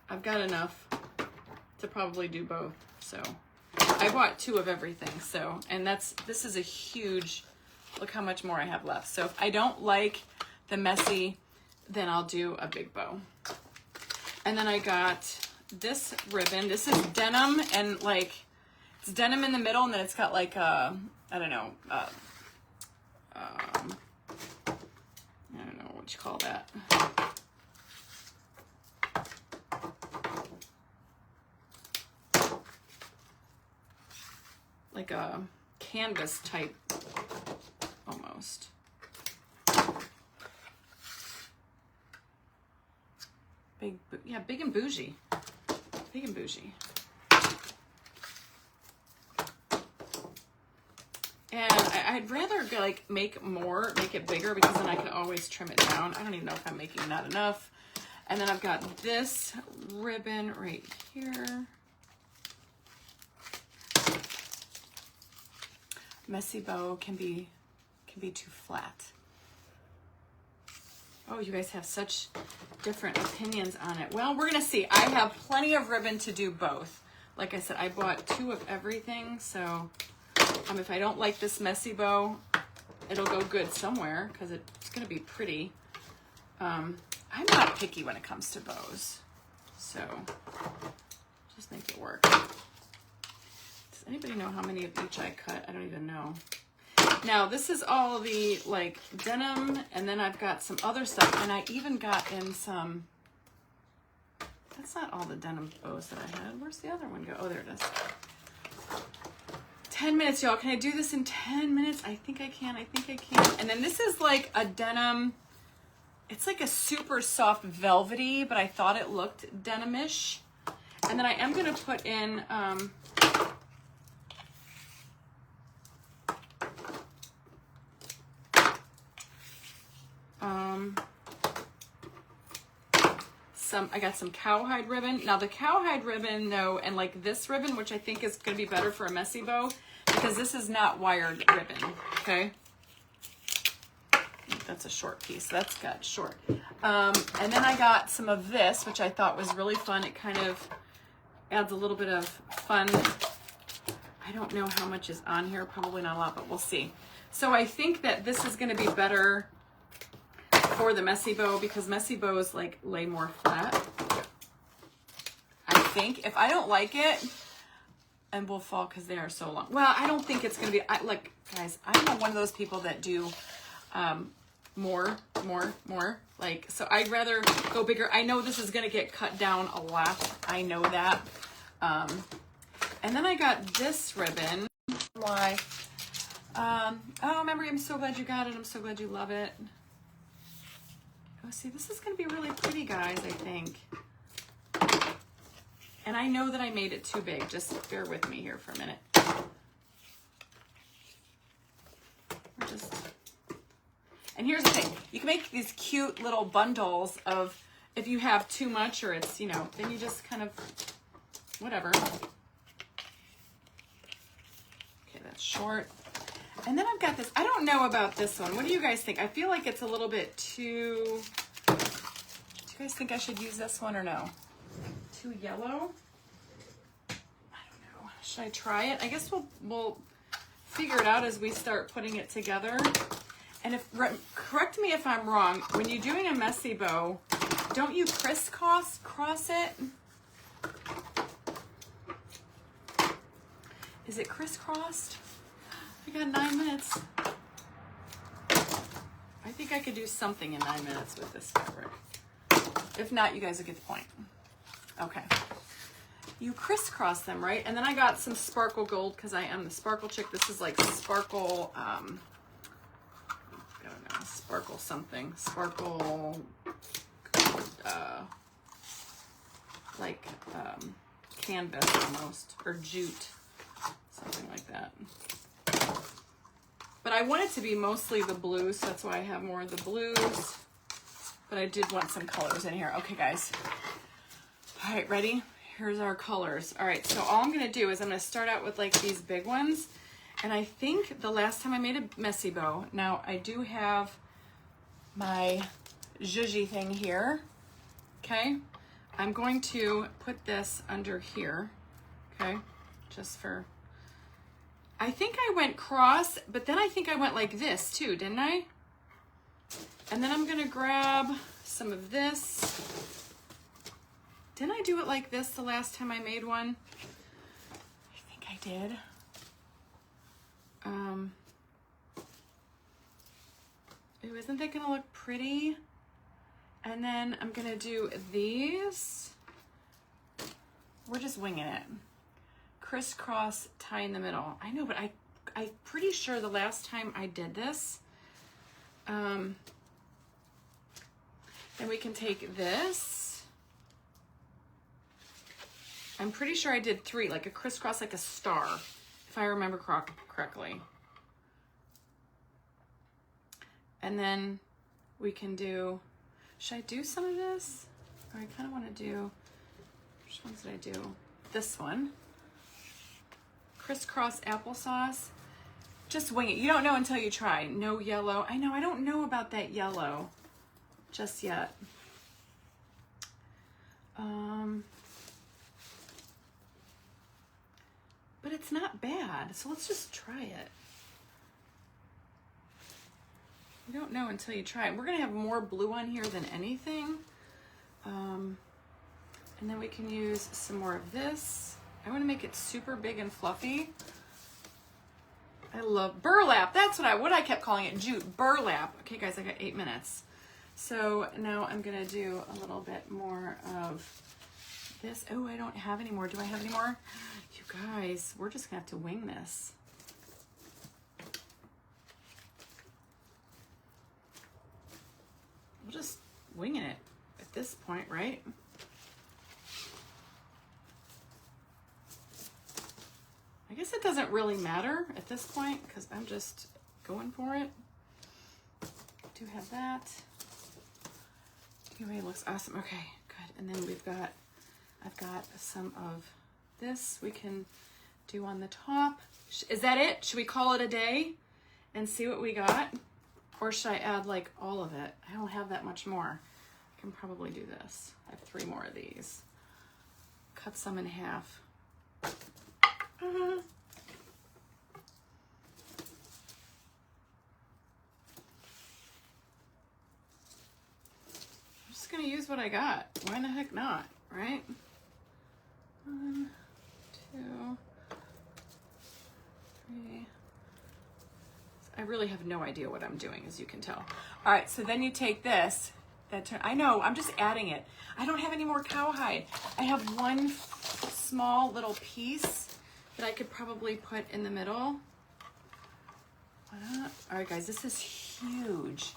I've got enough to probably do both. So I bought 2 of everything. So, and this is a huge, look how much more I have left. So if I don't like the messy, then I'll do a big bow. And then I got this ribbon. This is denim, and like, it's denim in the middle, and then it's got like a, I don't know what you call that. Like a canvas type, almost. Big, yeah, big and bougie. Big and bougie. And I'd rather like make it bigger, because then I can always trim it down. I don't even know if I'm making not enough. And then I've got this ribbon right here. Messy bow can be too flat. Oh, you guys have such different opinions on it. Well, we're gonna see. I have plenty of ribbon to do both. Like I said, I bought 2 of everything, so if I don't like this messy bow, it'll go good somewhere because it's gonna be pretty. I'm not picky when it comes to bows, so just make it work. Does anybody know how many of each I cut? I don't even know. Now this is all the like denim, and then I've got some other stuff, and I even got in some, that's not all the denim bows that I had. Where's the other one go? Oh, there it is. 10 minutes, y'all. Can I do this in 10 minutes? I think I can. And then this is like a denim. It's like a super soft velvety, but I thought it looked denim-ish. And then I am going to put in I got some cowhide ribbon. Now the cowhide ribbon though, and like this ribbon, which I think is going to be better for a messy bow, because this is not wired ribbon, okay? That's a short piece, that's got short. And then I got some of this, which I thought was really fun. It kind of adds a little bit of fun. I don't know how much is on here, probably not a lot, but we'll see. So I think that this is going to be better for the messy bow, because messy bows like lay more flat. I think if I don't like it, and will fall because they are so long. Well, I don't think it's gonna be. Like guys, I'm not one of those people that do more. Like, so I'd rather go bigger. I know this is gonna get cut down a lot. I know that. And then I got this ribbon. Why? Oh, Memory, I'm so glad you got it. I'm so glad you love it. Oh, see, this is going to be really pretty, guys, I think. And I know that I made it too big. Just bear with me here for a minute. And here's the thing. You can make these cute little bundles of, if you have too much or it's, you know, then you just kind of, whatever. Okay, that's short. And then I've got this. I don't know about this one. What do you guys think? I feel like it's a little bit too... Do you guys think I should use this one or no? Too yellow? I don't know. Should I try it? I guess we'll figure it out as we start putting it together. And if correct me if I'm wrong, when you're doing a messy bow, don't you crisscross it? Is it crisscrossed? I got 9 minutes. I think I could do something in 9 minutes with this fabric. If not, you guys will get the point. Okay. You crisscross them, right? And then I got some sparkle gold because I am the sparkle chick. This is like sparkle, I don't know, sparkle something. Sparkle, canvas almost, or jute, something like that. But I want it to be mostly the blues, so that's why I have more of the blues. But I did want some colors in here. Okay, guys. All right, ready? Here's our colors. All right, so all I'm gonna do is I'm gonna start out with like these big ones. And I think the last time I made a messy bow, now I do have my zhuzhi thing here, okay? I'm going to put this under here, okay? Just for, I think I went cross, but then I think I went like this too, didn't I? And then I'm gonna grab some of this. Didn't I do it like this the last time I made one? I think I did. Ooh, isn't that gonna look pretty? And then I'm gonna do these. We're just winging it. Crisscross, tie in the middle. I know, but I'm pretty sure the last time I did this, then we can take this. I'm pretty sure I did 3, like a crisscross, like a star, if I remember correctly. And then we can do, should I do some of this? Or I kind of want to do, which ones did I do? This one. Crisscross applesauce. Just wing it. You don't know until you try. No yellow. I know, I don't know about that yellow just yet. But it's not bad, so let's just try it. You don't know until you try it. We're gonna have more blue on here than anything. And then we can use some more of this. I wanna make it super big and fluffy. I love burlap. That's what I kept calling it, jute, burlap. Okay guys, I got 8 minutes. So now I'm gonna do a little bit more of this. Oh, I don't have any more. Do I have any more? You guys, we're just gonna have to wing this. We're just winging it at this point, right? I guess it doesn't really matter at this point because I'm just going for it. Do have that. Anyway, it looks awesome. Okay, good. And then I've got some of this we can do on the top. Is that it? Should we call it a day and see what we got? Or should I add like all of it? I don't have that much more. I can probably do this. I have 3 more of these. Cut some in half. I'm just gonna use what I got. Why the heck not, right? 1, 2, 3. I really have no idea what I'm doing, as you can tell. All right, so then you take this. I know, I'm just adding it. I don't have any more cowhide. I have one small little piece. that I could probably put in the middle. All right, guys, this is huge.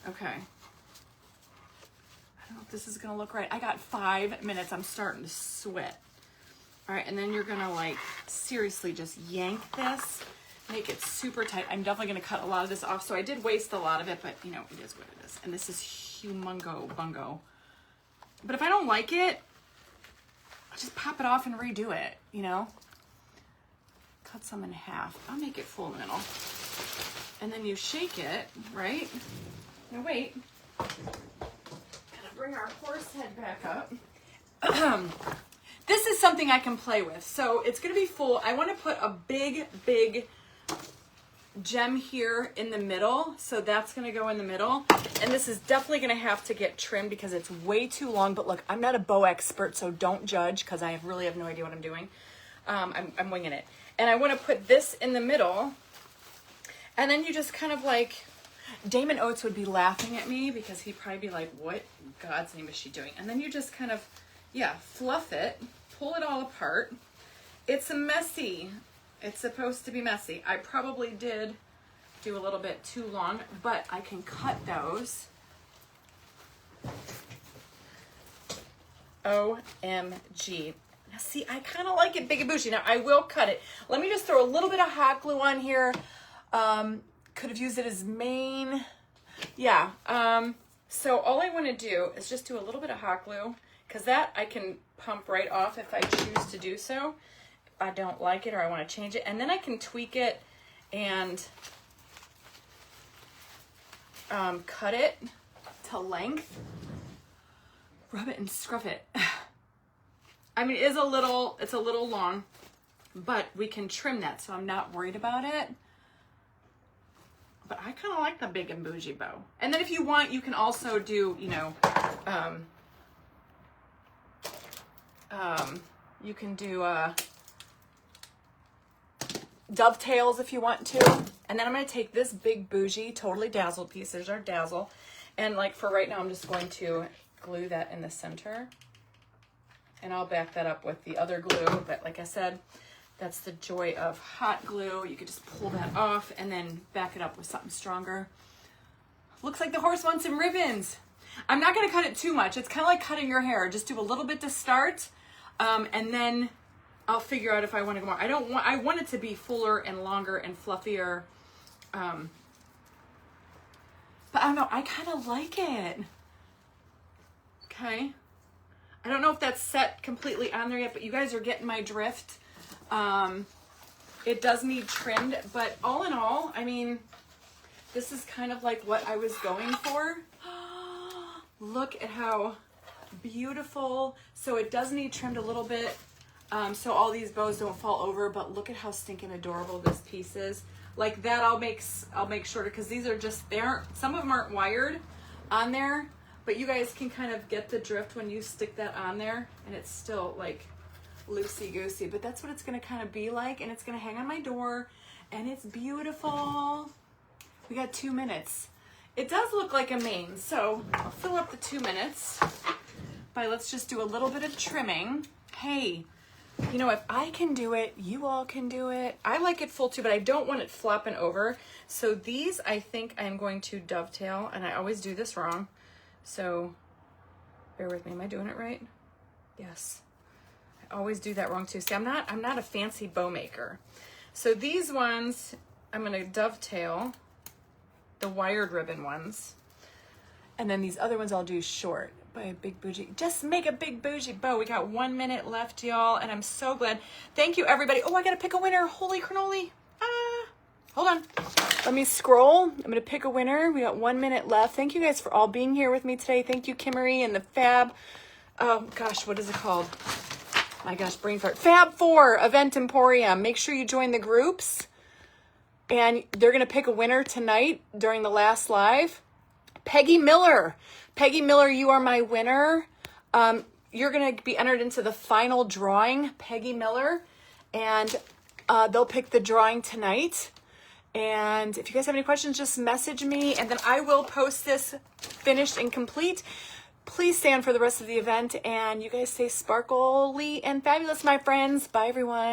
Okay. I don't know if this is gonna look right. I got 5 minutes. I'm starting to sweat. All right, and then you're gonna like seriously just yank this, make it super tight. I'm definitely gonna cut a lot of this off. So I did waste a lot of it, but you know, it is what it is. And this is humongo bungo. But if I don't like it, I'll just pop it off and redo it, you know? Cut some in half. I'll make it full in the middle. And then you shake it, right? Now wait. Gotta bring our horse head back up. This is something I can play with. So it's gonna be full. I wanna put a big, big gem here in the middle. So that's gonna go in the middle. And this is definitely gonna have to get trimmed because it's way too long. But look, I'm not a bow expert, so don't judge because I really have no idea what I'm doing. I'm winging it. And I wanna put this in the middle. And then you just kind of like, Damon Oates would be laughing at me because he'd probably be like, what in God's name is she doing? And then you just kind of, yeah, fluff it, pull it all apart. It's messy. It's supposed to be messy. I probably did do a little bit too long, but I can cut those. OMG. Now see, I kind of like it big and bushy. Now I will cut it. Let me just throw a little bit of hot glue on here. Could have used it as main. Yeah. So all I want to do is just do a little bit of hot glue because that I can pump right off if I choose to do so. If I don't like it or I want to change it. And then I can tweak it and cut it to length. Rub it and scruff it. I mean, it's a little long, but we can trim that, so I'm not worried about it. But I kind of like the big and bougie bow. And then if you want, you can also do, you know, you can do dovetails if you want to. And then I'm going to take this big bougie, totally Dazzle piece. There's our Dazzle. And like for right now, I'm just going to glue that in the center. And I'll back that up with the other glue. But like I said, that's the joy of hot glue. You could just pull that off and then back it up with something stronger. Looks like the horse wants some ribbons. I'm not gonna cut it too much. It's kind of like cutting your hair. Just do a little bit to start, and then I'll figure out if I want to go more. I want it to be fuller and longer and fluffier. But I don't know, I kind of like it. Okay. I don't know if that's set completely on there yet, but you guys are getting my drift. It does need trimmed, but all in all, I mean, this is kind of like what I was going for. Look at how beautiful. So it does need trimmed a little bit, so all these bows don't fall over, but look at how stinking adorable this piece is. Like that I'll make shorter because these are just, some of them aren't wired on there, but you guys can kind of get the drift when you stick that on there, and it's still like loosey-goosey, but that's what it's going to kind of be like, and it's going to hang on my door, and it's beautiful. We got 2 minutes. It does look like a mane, so I'll fill up the 2 minutes by, let's just do a little bit of trimming. Hey, you know, if I can do it, you all can do it. I like it full too, but I don't want it flopping over. So these, I think I'm going to dovetail, and I always do this wrong, so bear with me. Am I doing it right? Yes. I always do that wrong too. See, I'm not a fancy bow maker. So these ones, I'm gonna dovetail the wired ribbon ones. And then these other ones I'll do short by a big bougie. Just make a big bougie bow. We got 1 minute left, y'all, and I'm so glad. Thank you, everybody. Oh, I gotta pick a winner. Holy cannoli. Hold on. Let me scroll. I'm gonna pick a winner. We got 1 minute left. Thank you guys for all being here with me today. Thank you, Kimmery and the Fab. Oh gosh, what is it called? My gosh, brain fart. Fab4 Event Emporium. Make sure you join the groups. And they're going to pick a winner tonight during the last live. Peggy Miller. Peggy Miller, you are my winner. You're going to be entered into the final drawing, Peggy Miller. And they'll pick the drawing tonight. And if you guys have any questions, just message me. And then I will post this finished and complete. Please stay on for the rest of the event, and you guys stay sparkly and fabulous, my friends. Bye, everyone.